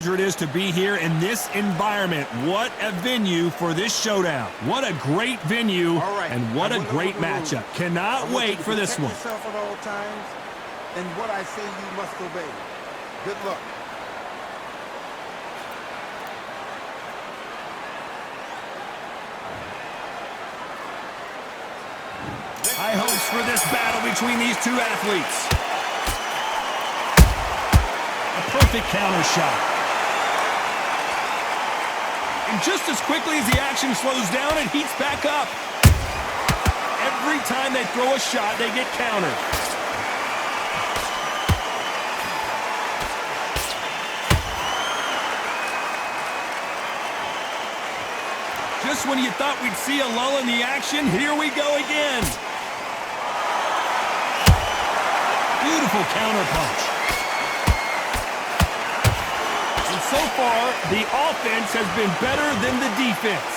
It is to be here in this environment. What a venue for this showdown. What a great venue, and what a great matchup. Cannot wait for this one. Yourself at all times, and what I say you must obey. Good luck. High hopes for this battle between these two athletes. A perfect counter shot. And just as quickly as the action slows down, it heats back up. Every time they throw a shot, they get countered. Just when you thought we'd see a lull in the action, here we go again. Beautiful counter punch. And so far, the offense has been better than the defense.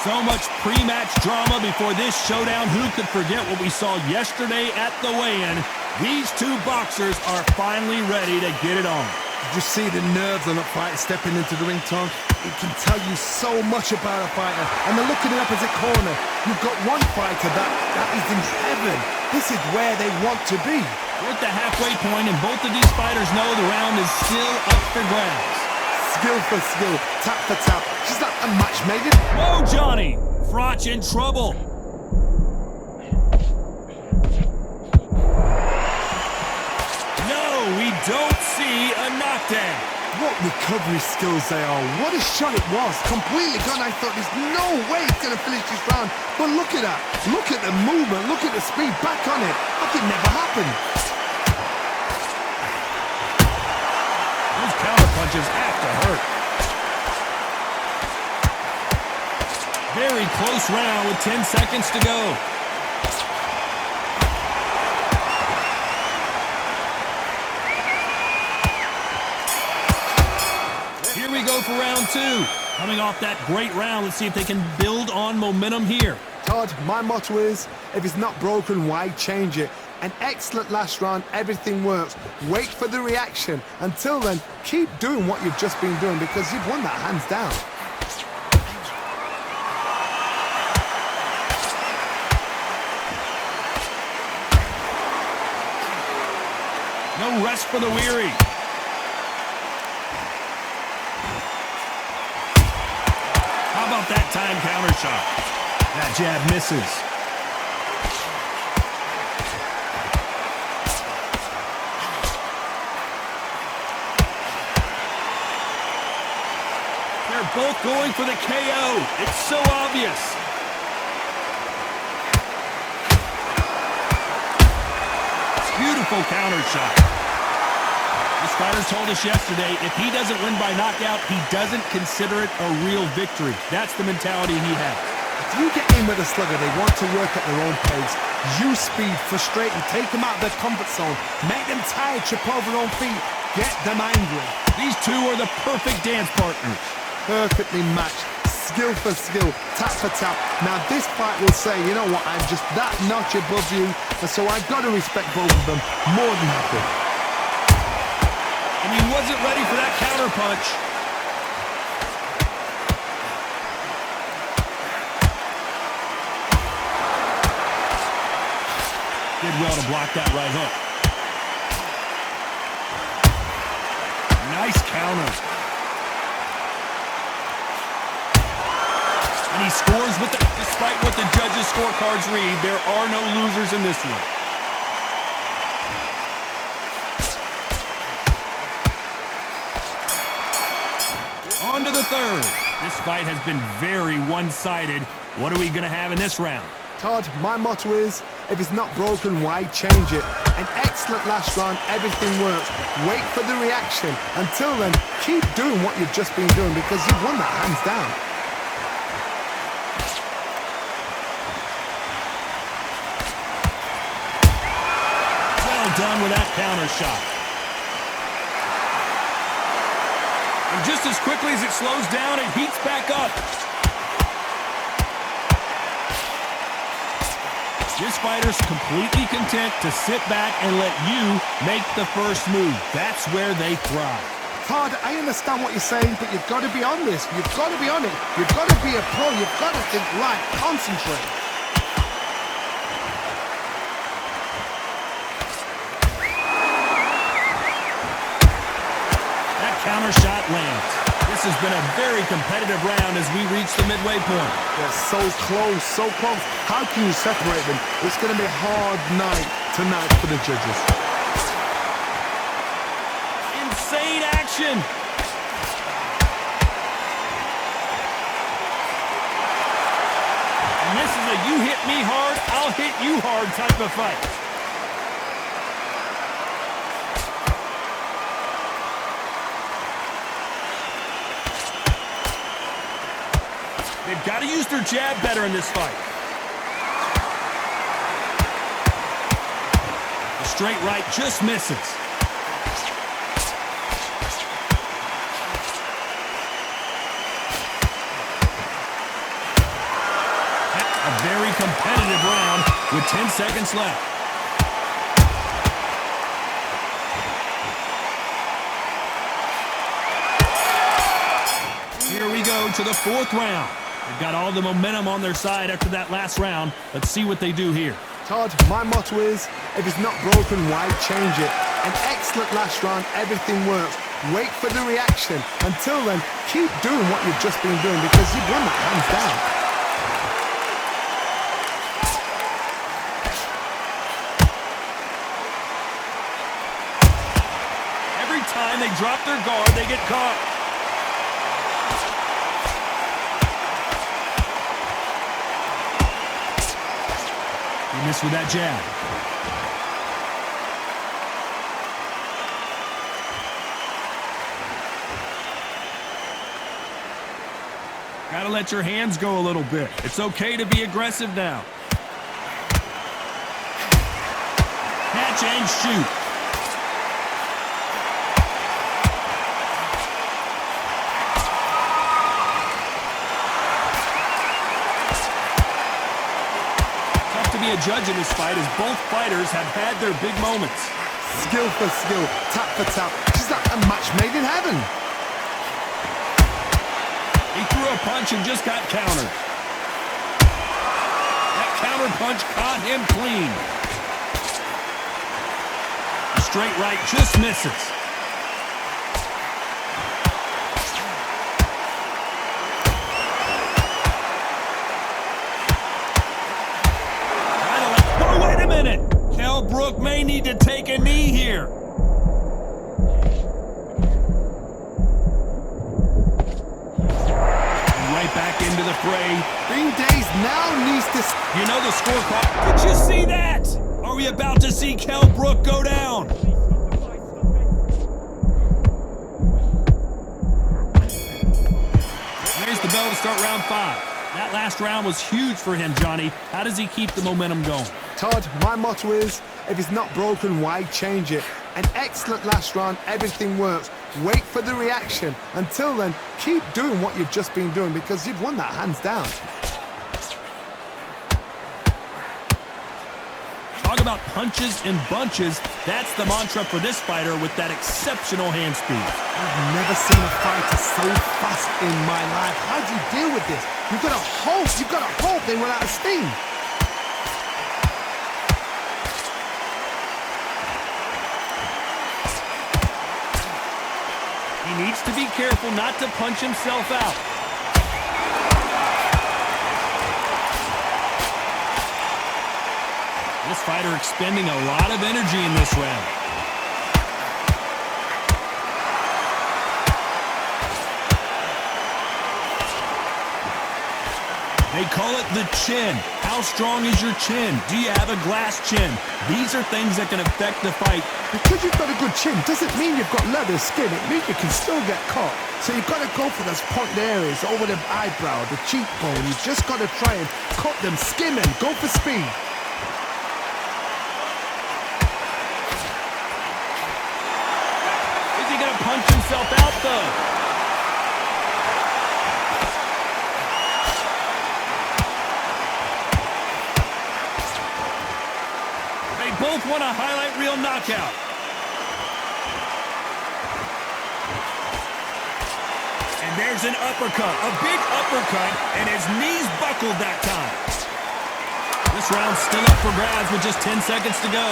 So much pre-match drama before this showdown. Who could forget what we saw yesterday at the weigh-in? These two boxers are finally ready to get it on. Did you see the nerves on a fighter stepping into the ring, Tom? It can tell you so much about a fighter. And then look at the opposite corner. You've got one fighter that is in heaven. This is where they want to be. We're at the halfway point, and both of these fighters know the round is still up for grabs. Skill for skill, tap for tap. She's not a match made it. Whoa, Johnny! Froch in trouble. No, we don't see a knockdown. What recovery skills they are. What a shot it was. Completely gone. I thought there's no way he's going to finish this round. But look at that. Look at the movement. Look at the speed. Back on it. Like it never happened. Those counter punches have to hurt. Very close round with 10 seconds to go. Here we go for round two. Coming off that great round, let's see if they can build on momentum here. Todd, my motto is, if it's not broken, why change it? An excellent last round, everything works. Wait for the reaction. Until then, keep doing what you've just been doing because you've won that hands down. No rest for the weary. How about that time counter shot? That jab misses. They're both going for the KO. It's so obvious. Beautiful counter shot. This fighter told us yesterday, if he doesn't win by knockout, he doesn't consider it a real victory. That's the mentality he has. If you get in with a slugger, they want to work at their own pace. Use speed, frustrate them, take them out of their comfort zone, make them tired, trip over their own feet, get them angry. These two are the perfect dance partners. Perfectly matched, skill for skill, tap for tap. Now this fight will say, you know what, I'm just that notch above you, and so I've got to respect both of them more than happy. And he wasn't ready for that counter punch. Did well to block that right hook. Nice counter. And he scores with the, despite what the judges' scorecards read, there are no losers in this one. On to the third. This fight has been very one-sided. What are we going to have in this round? Todd, my motto is, if it's not broken, why change it? An excellent last round, everything works. Wait for the reaction. Until then, keep doing what you've just been doing because you've won that hands down. Well done with that counter shot. And just as quickly as it slows down, it heats back up. This fighter's completely content to sit back and let you make the first move. That's where they thrive. Todd, I understand what you're saying, but you've got to be on this. You've got to be on it. You've got to be a pro. You've got to think right. Concentrate. That counter shot lands. This has been a very competitive round as we reach the midway point. They're so close, so close. How can you separate them? It's going to be a hard night tonight for the judges. Insane action. And this is a you hit me hard, I'll hit you hard type of fight. They've got to use their jab better in this fight. The straight right just misses. A very competitive round with 10 seconds left. Here we go to the fourth round. They've got all the momentum on their side after that last round. Let's see what they do here. Todd, my motto is, if it's not broken, why change it? An excellent last round, everything works. Wait for the reaction. Until then, keep doing what you've just been doing because you've won that hands down. Every time they drop their guard, they get caught. He missed with that jab. Gotta let your hands go a little bit. It's okay to be aggressive now. Catch and shoot. Be a judge in this fight as both fighters have had their big moments. Skill for skill, tap for tap, just like a match made in heaven. He threw a punch and just got countered. That counter punch caught him clean. The straight right just misses. KELL BROOK may need to take a knee here. Right back into the fray. Green Days now needs to... You know the scorecard. Did you see that? Are we about to see KELL BROOK go down? There's the bell to start round 5. That last round was huge for him, Johnny. How does he keep the momentum going? Todd, my motto is, if it's not broken, why change it? An excellent last round, everything works. Wait for the reaction. Until then, keep doing what you've just been doing because you've won that hands down. Talk about punches and bunches. That's the mantra for this fighter with that exceptional hand speed. I've never seen a fighter so fast in my life. How do you deal with this? You've got to hope they run out of steam. He needs to be careful not to punch himself out. This fighter expending a lot of energy in this round. They call it the chin. How strong is your chin? Do you have a glass chin? These are things that can affect the fight. Because you've got a good chin doesn't mean you've got leather skin. It means you can still get caught. So you've got to go for those pointed areas over the eyebrow, the cheekbone. You've just got to try and cut them, skim them, go for speed. Is he going to punch himself out, though? both want a highlight reel knockout. And there's an uppercut, a big uppercut, and his knees buckled that time. This round's still up for grabs with just 10 seconds to go.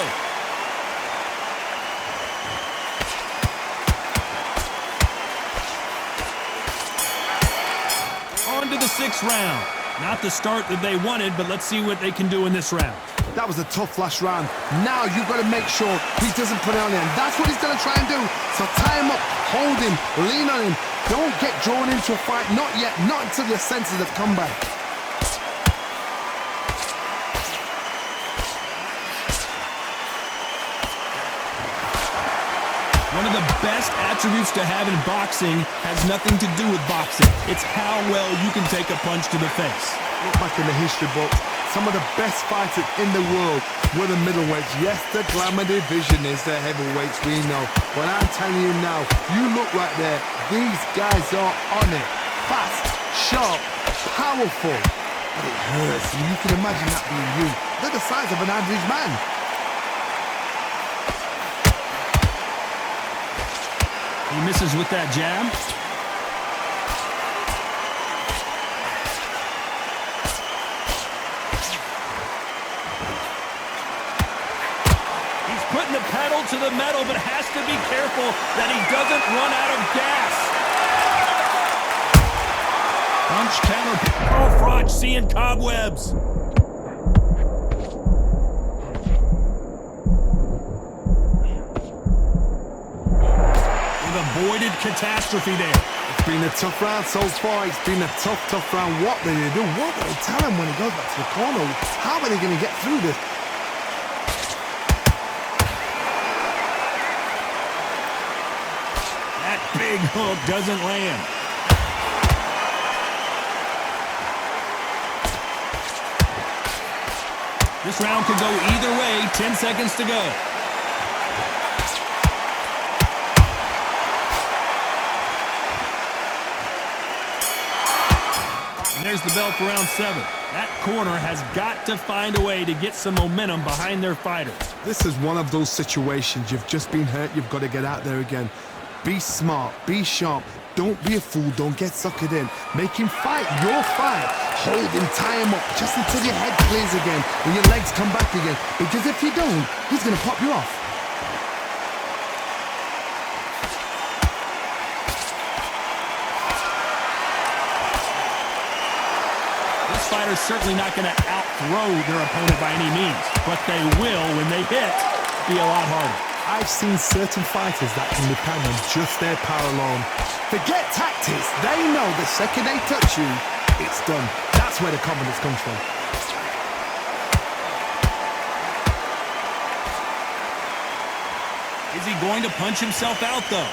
On to the 6th round. Not the start that they wanted, but let's see what they can do in this round. That was a tough last round. Now you've got to make sure he doesn't put it on him. That's what he's going to try and do. So tie him up, hold him, lean on him. Don't get drawn into a fight. Not yet. Not until your senses have come back. One of the best attributes to have in boxing has nothing to do with boxing. It's how well you can take a punch to the face. Look back in the history books. Some of the best fighters in the world were the middleweights. Yes, the glamour division is the heavyweights, we know. But I'm telling you now, you look right there. These guys are on it. Fast, sharp, powerful. But it hurts, and you can imagine that being you. They're the size of an average man. He misses with that jab. He's putting the pedal to the metal, but has to be careful that he doesn't run out of gas. Punch counter. Oh, Froch seeing cobwebs. Avoided catastrophe there. It's been a tough round so far. It's been a tough round. What do they do? What do they tell him when he goes back to the corner? How are they going to get through this? That big hook doesn't land. This round could go either way. 10 seconds to go. There's the bell for round 7. That corner has got to find a way to get some momentum behind their fighters. This is one of those situations. You've just been hurt. You've got to get out there again. Be smart. Be sharp. Don't be a fool. Don't get suckered in. Make him fight your fight. Hold him, tie him up, just until your head clears again and your legs come back again. Because if you don't, he's going to pop you off. Fighter's certainly not going to out-throw their opponent by any means, but they will, when they hit, be a lot harder. I've seen certain fighters that can depend on just their power alone. Forget tactics. They know the second they touch you, it's done. That's where the confidence comes from. Is he going to punch himself out, though?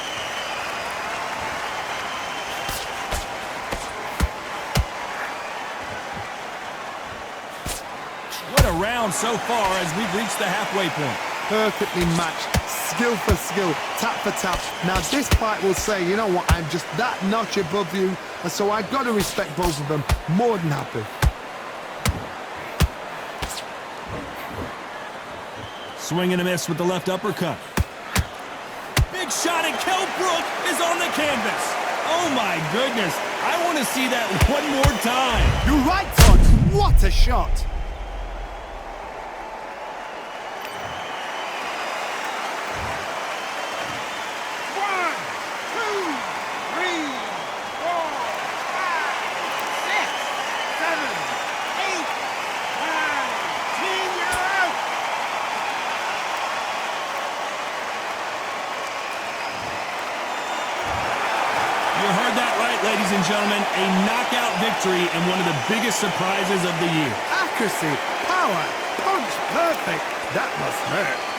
What a round so far as we've reached the halfway point. Perfectly matched, skill for skill, tap for tap. Now this fight will say, you know what, I'm just that notch above you, and so I've got to respect both of them. More than happy. Swing and a miss with the left uppercut. Big shot, and KELL BROOK is on the canvas. Oh my goodness, I want to see that one more time. You're right, Todd. What a shot. You heard that right, ladies and gentlemen. A knockout victory and one of the biggest surprises of the year. Accuracy, power, punch, perfect. That must hurt.